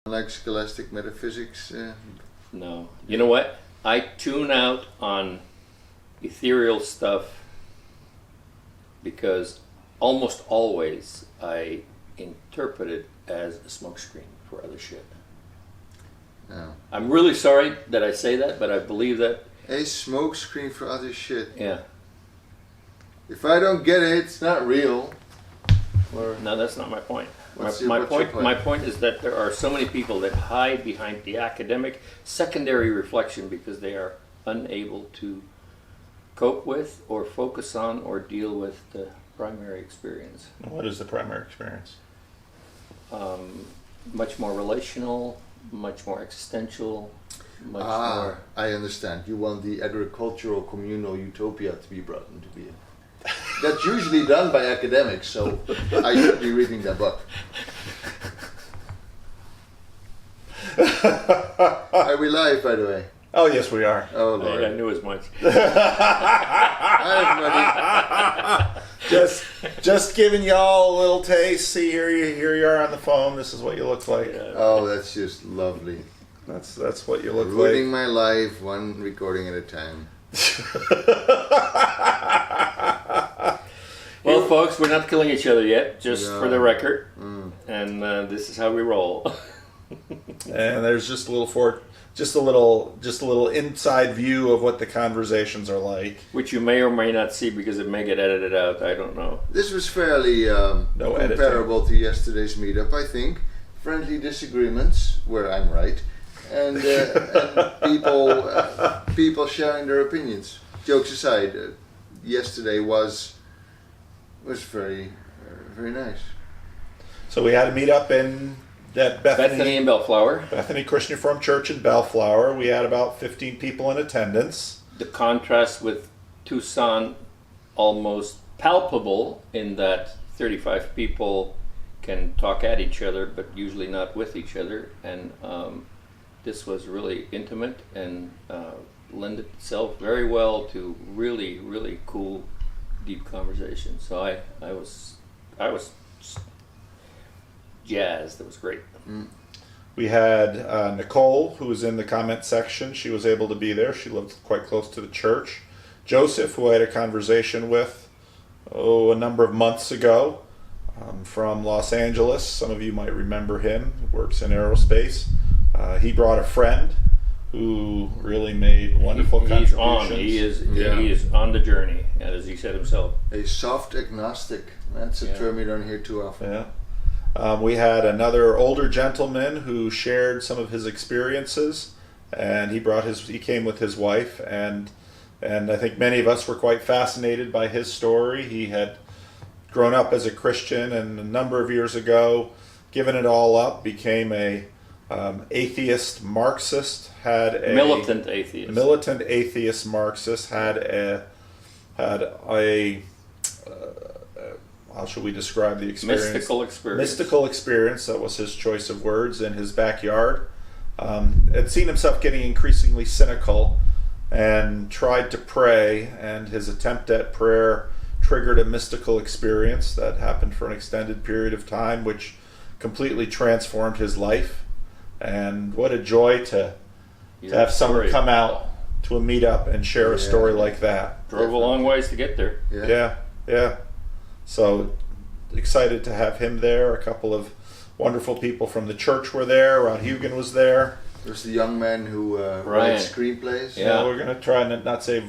Like scholastic metaphysics? No. You know what? I tune out on ethereal stuff because almost always I interpret it as a smokescreen for other shit. No. I'm really sorry that I say that, but I believe that. A smokescreen for other shit. Yeah. If I don't get it, it's not real. Or No, that's not my point. What's My your point point is that there are so many people that hide behind the academic secondary reflection because they are unable to cope with or focus on or deal with the primary experience. What is the primary experience? Much more relational, much more existential, much more... I understand. You want the agricultural communal utopia to be brought into being. That's usually done by academics, so I should be reading that book. Are we live, by the way? Oh, yes, we are. Oh, Lord. I knew as much. Hi, everybody. Just giving y'all a little taste. See, here you are on the phone. This is what you look like. Oh, that's just lovely. That's what you look Ruining my life, one recording at a time. Well, folks, we're not killing each other yet, just No. for the record. And this is how we roll. And there's just a little inside view of what the conversations are like. Which you may or may not see because it may get edited out. I don't know. This was fairly comparable to yesterday's meetup, I think. Friendly disagreements, where I'm right, and people sharing their opinions. Jokes aside, yesterday was very very nice. So we had a meetup in that Bethany and Bellflower. Bethany Christian Reformed Church in Bellflower. We had about 15 people in attendance. The contrast with Tucson almost palpable in that 35 people can talk at each other but usually not with each other, and this was really intimate and lend itself very well to really, really cool, deep conversation. So I was jazzed. It was great. We had Nicole, who was in the comment section. She was able to be there. She lived quite close to the church. Joseph, who I had a conversation with a number of months ago, from Los Angeles. Some of you might remember him. He works in aerospace. He brought a friend who really made wonderful contributions. He is on the journey, as he said himself. A soft agnostic. That's a term you don't hear too often. Yeah. We had another older gentleman who shared some of his experiences, and he came with his wife, and I think many of us were quite fascinated by his story. He had grown up as a Christian, and a number of years ago, given it all up, became a atheist Marxist. Militant atheist Marxist. Had a how should we describe the experience? Mystical experience, that was his choice of words, in his backyard. Had seen himself getting increasingly cynical and tried to pray, and his attempt at prayer triggered a mystical experience that happened for an extended period of time, which completely transformed his life. And what a joy to have someone come out to a meetup and share a story like that. Drove a long ways to get there. Yeah. So excited to have him there. A couple of wonderful people from the church were there. Rod Hugan was there. There's the young man who writes screenplays. Yeah, we're going to try and not say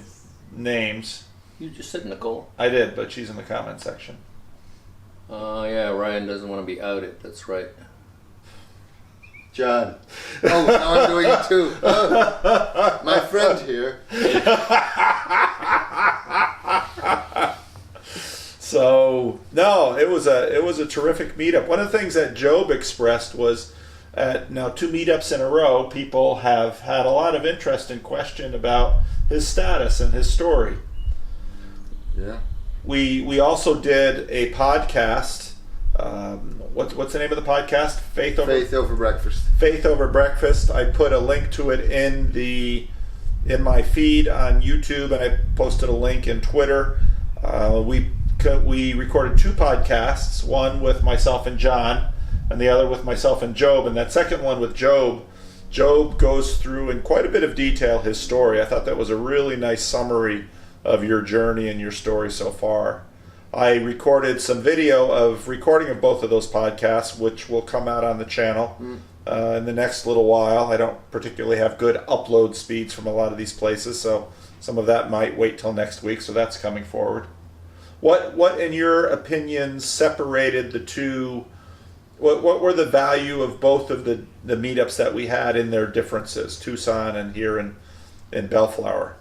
names. You just said Nicole. I did, but she's in the comment section. Yeah, Ryan doesn't want to be outed. That's right. John. Oh, now I'm doing it too. Oh, my friend here. So no, it was a terrific meetup. One of the things that Job expressed was, now 2 meetups in a row, people have had a lot of interest and question about his status and his story. Yeah. We also did a podcast. What's the name of the podcast? Faith Over Breakfast. Faith Over Breakfast. I put a link to it in my feed on YouTube, and I posted a link in Twitter. We recorded 2 podcasts, one with myself and John, and the other with myself and Job. And that second one with Job goes through in quite a bit of detail his story. I thought that was a really nice summary of your journey and your story so far. I recorded some video of recording of both of those podcasts, which will come out on the channel in the next little while. I don't particularly have good upload speeds from a lot of these places, so some of that might wait till next week, so that's coming forward. What in your opinion, separated the two? What were the value of both of the meetups that we had in their differences, Tucson and here in Bellflower?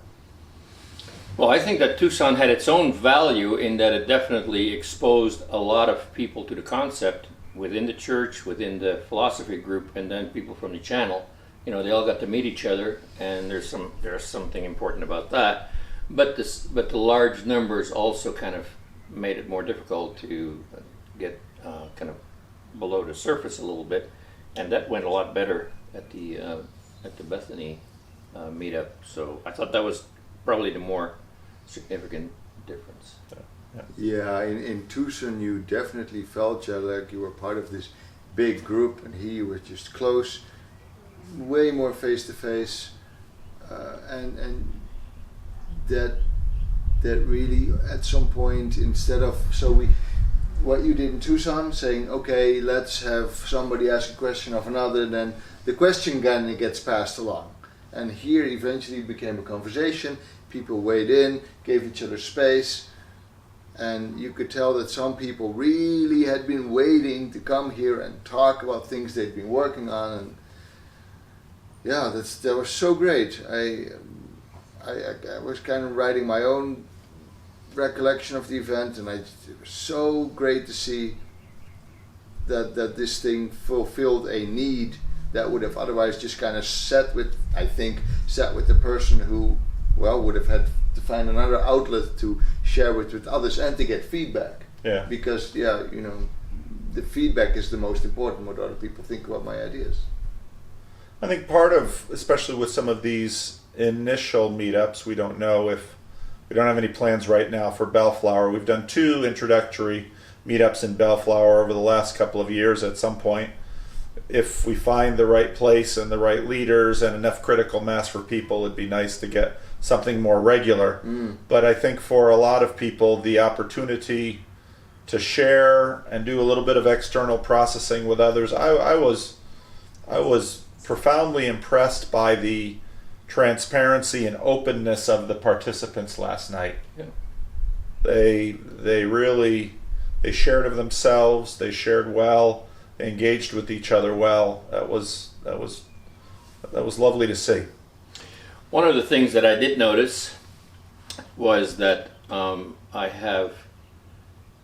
Well, I think that Tucson had its own value in that it definitely exposed a lot of people to the concept within the church, within the philosophy group, and then people from the channel. You know, they all got to meet each other, and there's something important about that. But the large numbers also kind of made it more difficult to get kind of below the surface a little bit, and that went a lot better at the Bethany meetup. So I thought that was probably the more significant difference. Yeah, in Tucson you definitely felt like you were part of this big group, and here you were just close, way more face to face, and that really at some point, instead of what you did in Tucson, saying okay, let's have somebody ask a question of another, then the question kind of gets passed along, and here eventually it became a conversation. People weighed in, gave each other space, and you could tell that some people really had been waiting to come here and talk about things they'd been working on, and yeah, that was so great. I was kind of writing my own recollection of the event, and it was so great to see that this thing fulfilled a need that would have otherwise just kind of sat with the person who, well, would have had to find another outlet to share with others and to get feedback. Yeah. Because, the feedback is the most important, what other people think about my ideas. I think part of, especially with some of these initial meetups, we don't have any plans right now for Bellflower. We've done 2 introductory meetups in Bellflower over the last couple of years. At some point, if we find the right place and the right leaders and enough critical mass for people, it'd be nice to get something more regular. But I think for a lot of people, the opportunity to share and do a little bit of external processing with others, I was profoundly impressed by the transparency and openness of the participants last night. Yeah. They shared of themselves, they shared well, they engaged with each other well. That was lovely to see. One of the things that I did notice was that I have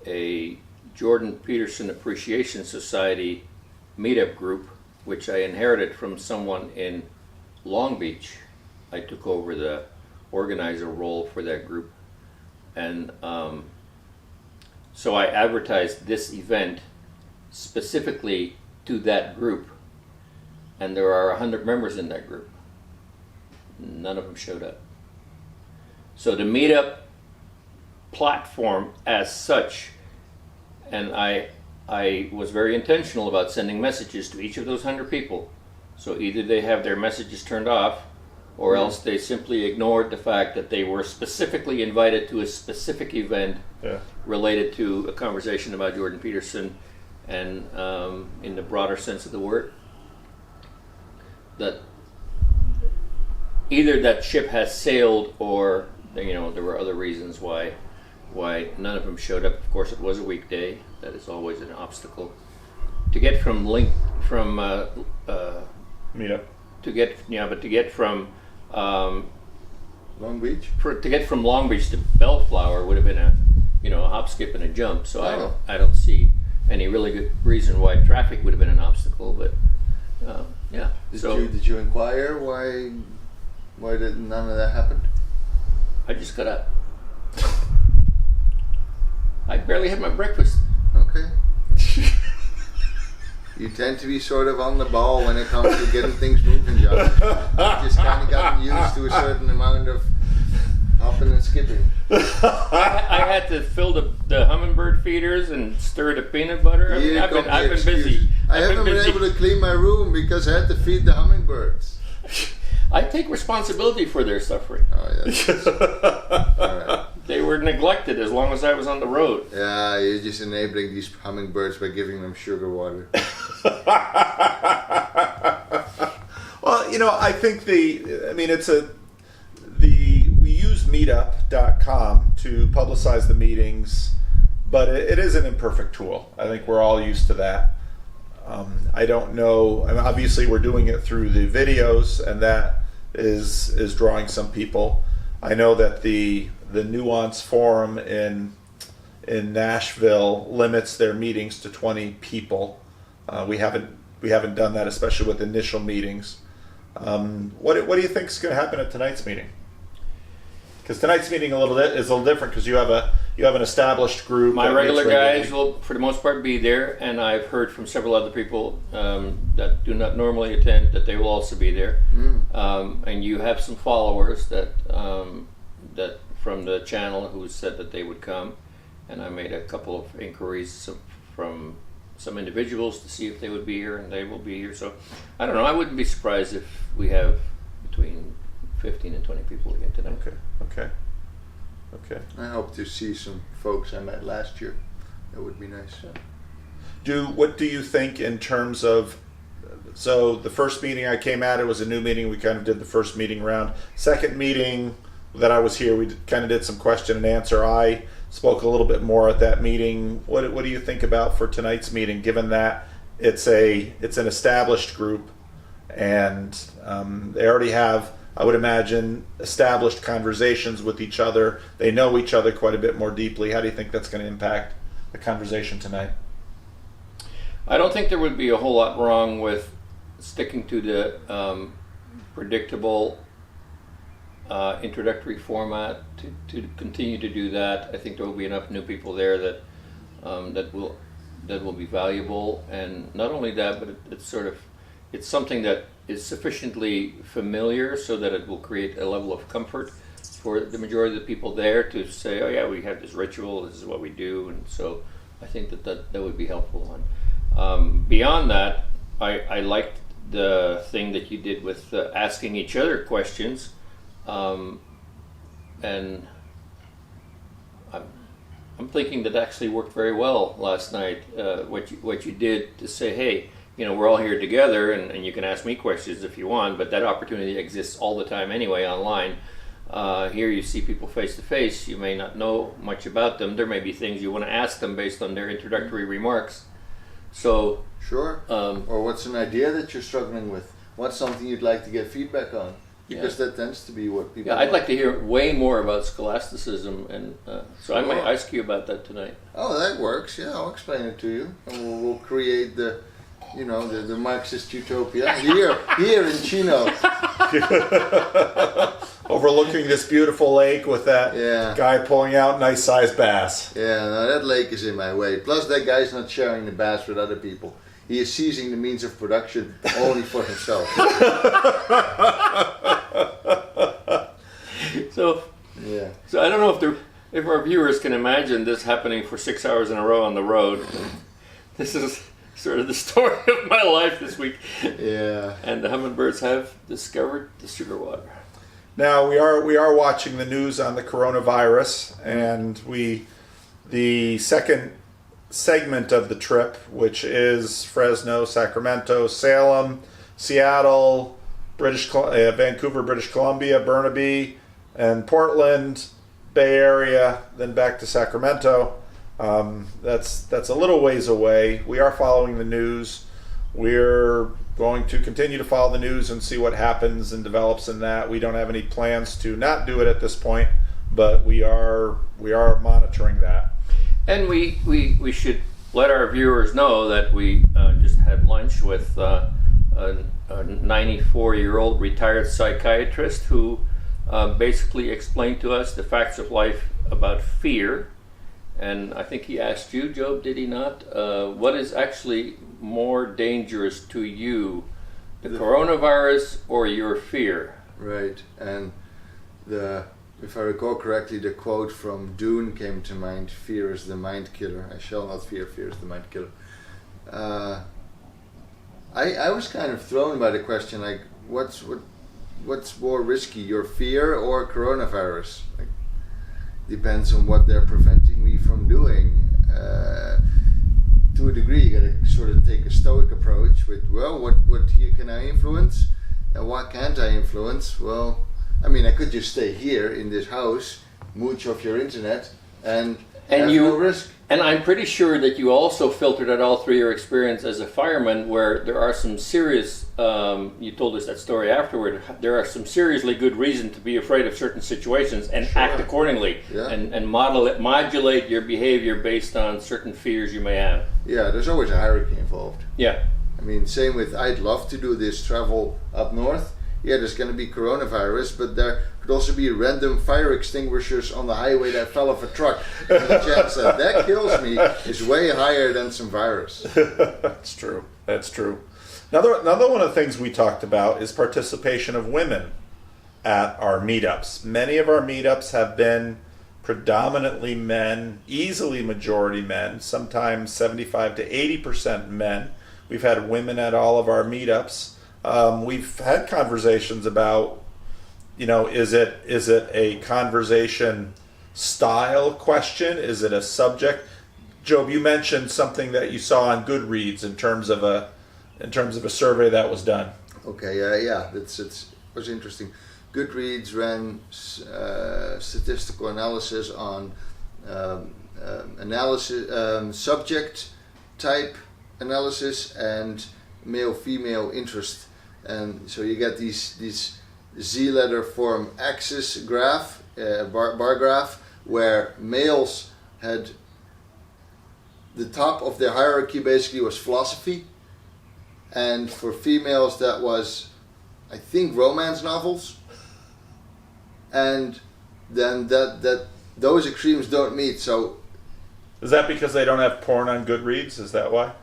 a Jordan Peterson Appreciation Society meetup group, which I inherited from someone in Long Beach. I took over the organizer role for that group, and so I advertised this event specifically to that group, and there are 100 members in that group. None of them showed up. So the meetup platform as such, and I was very intentional about sending messages to each of those 100 people. So either they have their messages turned off, or else they simply ignored the fact that they were specifically invited to a specific event related to a conversation about Jordan Peterson, and in the broader sense of the word, that either that ship has sailed, or there were other reasons why none of them showed up. Of course, it was a weekday. That is always an obstacle. To get from meetup. To get from Long Beach. To get from Long Beach to Bellflower would have been a hop, skip, and a jump. So I don't see any really good reason why traffic would have been an obstacle. But yeah. Did you inquire why did none of that happen? I just got up. I barely had my breakfast. Okay. You tend to be sort of on the ball when it comes to getting things moving, John. You've just kind of gotten used to a certain amount of Hopping and skipping. I had to fill the hummingbird feeders and stir the peanut butter. I've been busy. I haven't been able to clean my room because I had to feed the hummingbirds. I take responsibility for their suffering. Oh, yeah. All right. They were neglected as long as I was on the road. Yeah, you're just enabling these hummingbirds by giving them sugar water. Well, I think we use Meetup.com to publicize the meetings, but it is an imperfect tool. I think we're all used to that. I don't know. I mean, obviously, we're doing it through the videos, and that is drawing some people. I know that the Nuance Forum in Nashville limits their meetings to 20 people. We haven't done that, especially with initial meetings. What do you think is going to happen at tonight's meeting? Because tonight's meeting is a little different because you have an established group. My regular guys will, for the most part, be there, and I've heard from several other people that do not normally attend that they will also be there. And you have some followers that from the channel who said that they would come, and I made a couple of inquiries from some individuals to see if they would be here, and they will be here. So I don't know. I wouldn't be surprised if we have between 15 and 20 people again tonight. Okay. I hope to see some folks I met last year. That would be nice. What do you think in terms of? So the first meeting I came at, it was a new meeting. We kind of did the first meeting round. Second meeting that I was here, we kind of did some question and answer. I spoke a little bit more at that meeting. What do you think about for tonight's meeting, given that it's an established group and they already have, I would imagine, established conversations with each other. They know each other quite a bit more deeply. How do you think that's going to impact the conversation tonight? I don't think there would be a whole lot wrong with sticking to the predictable introductory format to continue to do that. I think there will be enough new people there that will be valuable, and not only that, but it's something that is sufficiently familiar so that it will create a level of comfort for the majority of the people there to say, oh yeah, we have this ritual, this is what we do, and so I think that would be helpful. And beyond that, I liked the thing that you did with asking each other questions, and I'm thinking that actually worked very well last night. What you did to say, hey, we're all here together, and you can ask me questions if you want, but that opportunity exists all the time anyway online. Here you see people face to face. You may not know much about them. There may be things you want to ask them based on their introductory remarks. So sure. Or what's an idea that you're struggling with? What's something you'd like to get feedback on? Because that tends to be what people. Yeah, I'd like to hear way more about scholasticism, and so I might ask you about that tonight. Oh, that works. Yeah, I'll explain it to you, and we'll create the Marxist utopia here in Chino. Overlooking this beautiful lake with that guy pulling out nice sized bass. Yeah, no, that lake is in my way. Plus, that guy's not sharing the bass with other people. He is seizing the means of production only for himself. So I don't know if our viewers can imagine this happening for 6 hours in a row on the road. This is sort of the story of my life this week. Yeah. And the hummingbirds have discovered the sugar water. Now we are watching the news on the coronavirus, and the second segment of the trip, which is Fresno, Sacramento, Salem, Seattle, Vancouver, British Columbia, Burnaby, and Portland, Bay Area, then back to Sacramento. That's a little ways away. We are following the news. We're going to continue to follow the news and see what happens and develops in that. We don't have any plans to not do it at this point, but we are monitoring that. And we should let our viewers know that we just had lunch with a 94-year-old retired psychiatrist who basically explained to us the facts of life about fear. And I think he asked you, Job, did he not? What is actually more dangerous to you, the coronavirus or your fear? Right. And the if I recall correctly, the quote from Dune came to mind: "Fear is the mind killer. I shall not fear. Fear is the mind killer." I was kind of thrown by the question, like, what's more risky, your fear or coronavirus? Like, depends on what they're preventing me from doing. To a degree, you gotta sort of take a stoic approach with, well, what here can I influence and what can't I influence? Well, I mean, I could just stay here in this house, mooch off your internet, and have no risk. And I'm pretty sure that you also filtered out all through your experience as a fireman, where there are some serious, you told us that story afterward, there are some seriously good reason to be afraid of certain situations and act accordingly, and modulate your behavior based on certain fears you may have. Yeah, there's always a hierarchy involved. Yeah. I mean, same with, I'd love to do this travel up north. Yeah, there's going to be coronavirus, but there could also be random fire extinguishers on the highway that fell off a truck. And the chance that kills me is way higher than some virus. That's true. That's true. Another one of the things we talked about is participation of women at our meetups. Many of our meetups have been predominantly men, easily majority men, sometimes 75 to 80% men. We've had women at all of our meetups. We've had conversations about, is it a conversation style question? Is it a subject? Job, you mentioned something that you saw on Goodreads in terms of a survey that was done. Okay, it was interesting. Goodreads ran statistical analysis on subject type analysis and male-female interest. And so you get these Z-letter form axis graph, bar graph, where males had the top of their hierarchy basically was philosophy, and for females that was, I think, romance novels, and then that those extremes don't meet. So is that because they don't have porn on Goodreads? Is that why?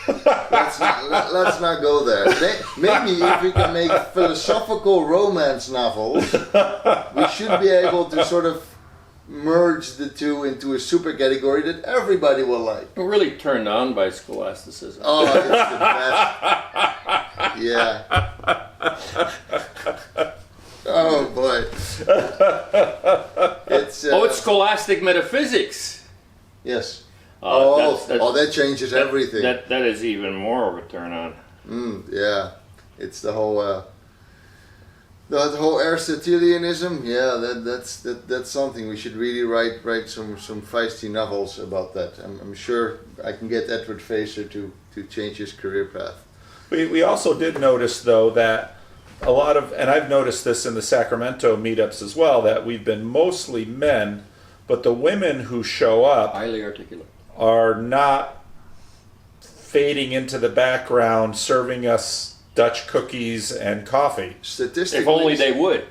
let's not go there. Maybe if we can make philosophical romance novels, we should be able to sort of merge the two into a super category that everybody will like. I'm really turned on by scholasticism. Oh, it's the best. Yeah. Oh boy. It's scholastic metaphysics. Yes. That changes everything. That is even more of a turn on. Yeah, it's the whole Aristotelianism. Yeah, that's something we should really write some feisty novels about that. I'm sure I can get Edward Facer to change his career path. We also did notice though that a lot of, and I've noticed this in the Sacramento meetups as well, that we've been mostly men, but the women who show up highly articulate are not fading into the background serving us Dutch cookies and coffee. Statistically, if only they would.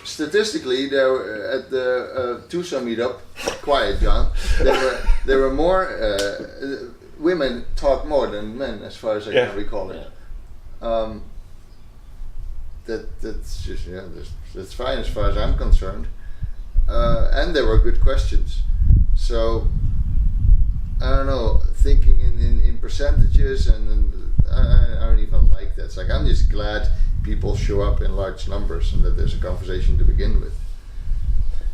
Statistically, there at the Tucson meetup, quiet John, there were more women talk more than men, as far as I can recall it. Yeah. That's just that's fine as far as I'm concerned, and there were good questions. So I don't know, thinking in percentages, and I don't even like that. It's like, I'm just glad people show up in large numbers and that there's a conversation to begin with.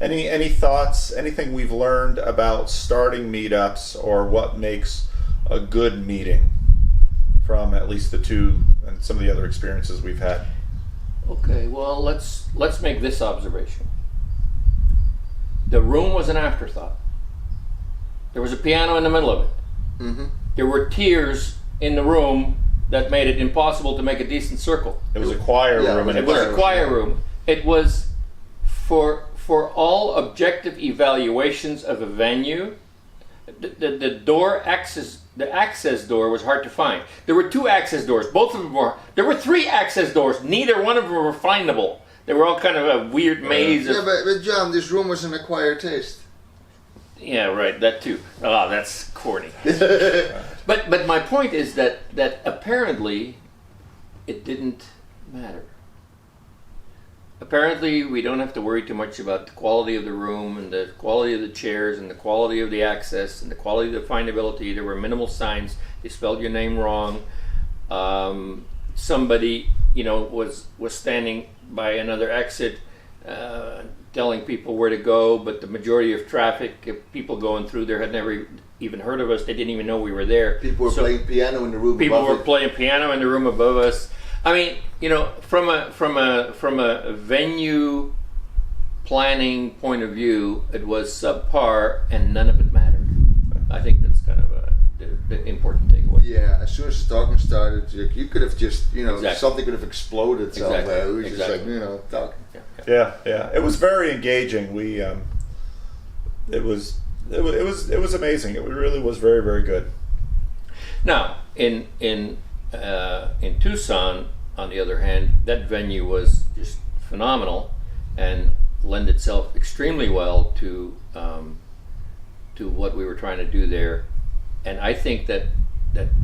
Any thoughts, anything we've learned about starting meetups, or what makes a good meeting from at least the two and some of the other experiences we've had? Okay, well, let's make this observation. The room was an afterthought. There was a piano in the middle of it. Mm-hmm. There were tiers in the room that made it impossible to make a decent circle. It was a choir room. It was a choir room. It was for all objective evaluations of a venue. The door access. The access door was hard to find. There were two access doors. Both of them were. There were three access doors. Neither one of them were findable. They were all kind of a weird maze. But John, this room was an acquired taste. Yeah, right. That too. Oh, that's corny. But my point is that apparently it didn't matter. apparently we don't have to worry too much about the quality of the room and the quality of the chairs and the quality of the access and the quality of the findability. There were minimal signs. They spelled your name wrong. Somebody, was standing by another exit, telling people where to go, but the majority of traffic, people going through there had never even heard of us. They didn't even know we were there. People were playing piano in the room above People were playing piano in the room above us. I mean, from a venue planning point of view, it was subpar, and none of it mattered. I think that's kind of the important takeaway. Yeah, as soon as the talking started, you could have just, Exactly. something could have exploded somewhere. Exactly. We were just like, talking. Yeah. It was very engaging. We, it was amazing. It really was very, very good. Now, in Tucson, on the other hand, that venue was just phenomenal and lend itself extremely well to what we were trying to do there. And I think that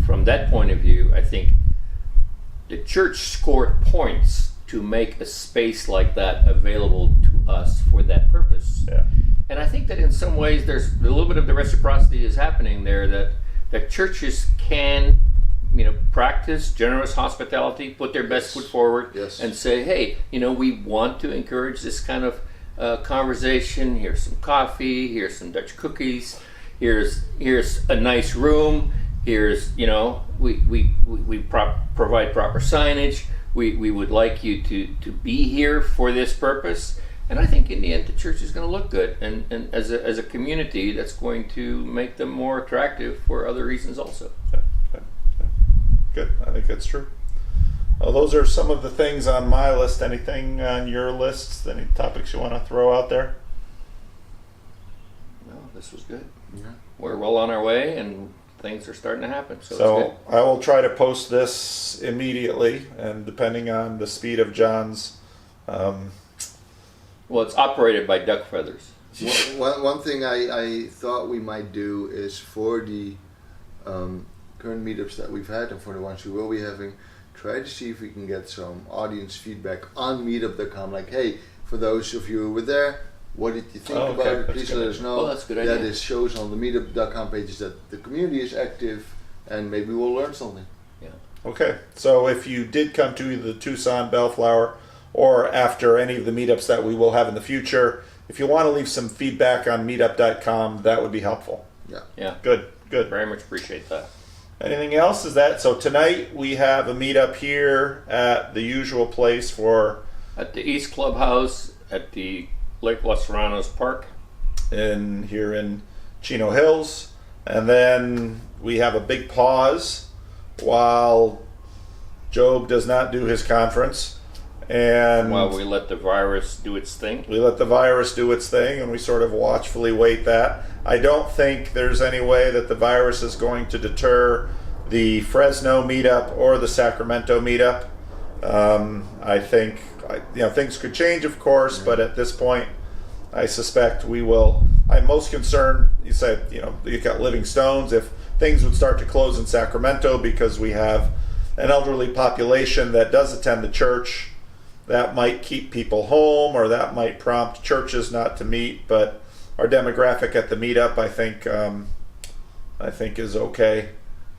from that point of view, I think the church scored points to make a space like that available to us for that purpose. Yeah. And I think that in some ways there's a little bit of the reciprocity is happening there, that churches can, practice generous hospitality, put their best foot forward, Yes. and say, hey, we want to encourage this kind of conversation. Here's some coffee. Here's some Dutch cookies. Here's a nice room. Here's we provide proper signage. We would like you to be here for this purpose. And I think in the end the church is going to look good, and as a community, that's going to make them more attractive for other reasons also. Good. I think that's true. Well, those are some of the things on my list. Anything on your list? Any topics you want to throw out there? No, this was good. Yeah. We're well on our way, and things are starting to happen. So it's So I will try to post this immediately, and depending on the speed of John's. well, it's operated by duck feathers. One thing I thought we might do is for the current meetups that we've had and for the ones we will be having, try to see if we can get some audience feedback on meetup.com. Like, hey, for those of you who were there, what did you think about it? Please let us know. Well, that's a good idea. That is shows on the meetup.com pages that the community is active, and maybe we'll learn something. Yeah. Okay, so if you did come to either the Tucson, Bellflower, or after any of the meetups that we will have in the future, if you want to leave some feedback on meetup.com, that would be helpful. Yeah. Good. Very much appreciate that. Anything else? So tonight we have a meetup here at the usual place At the East Clubhouse at the Lake Los Serranos Park. here in Chino Hills, and then we have a big pause while Job does not do his conference, and While we let the virus do its thing. we let the virus do its thing, and we sort of watchfully wait that. I don't think there's any way that the virus is going to deter the Fresno meetup or the Sacramento meetup. I think things could change, of course, but at this point, I suspect we will. I'm most concerned. You said you got Living Stones. If things would start to close in Sacramento because we have an elderly population that does attend the church, that might keep people home, or that might prompt churches not to meet. But our demographic at the meetup, I think is okay,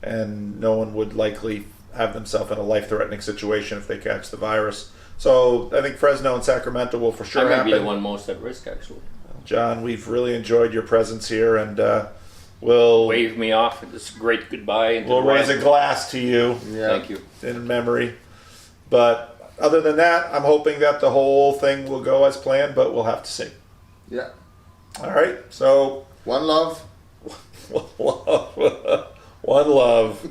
and no one would likely have themselves in a life-threatening situation if they catch the virus. So I think Fresno and Sacramento will for sure I may happen. be the one most at risk, actually. John, we've really enjoyed your presence here, and we'll Wave me off with this great goodbye. Into we'll the raise a wild. glass to you Thank you. in memory. But other than that, I'm hoping that the whole thing will go as planned, but we'll have to see. Yeah. All right, so One love. one love.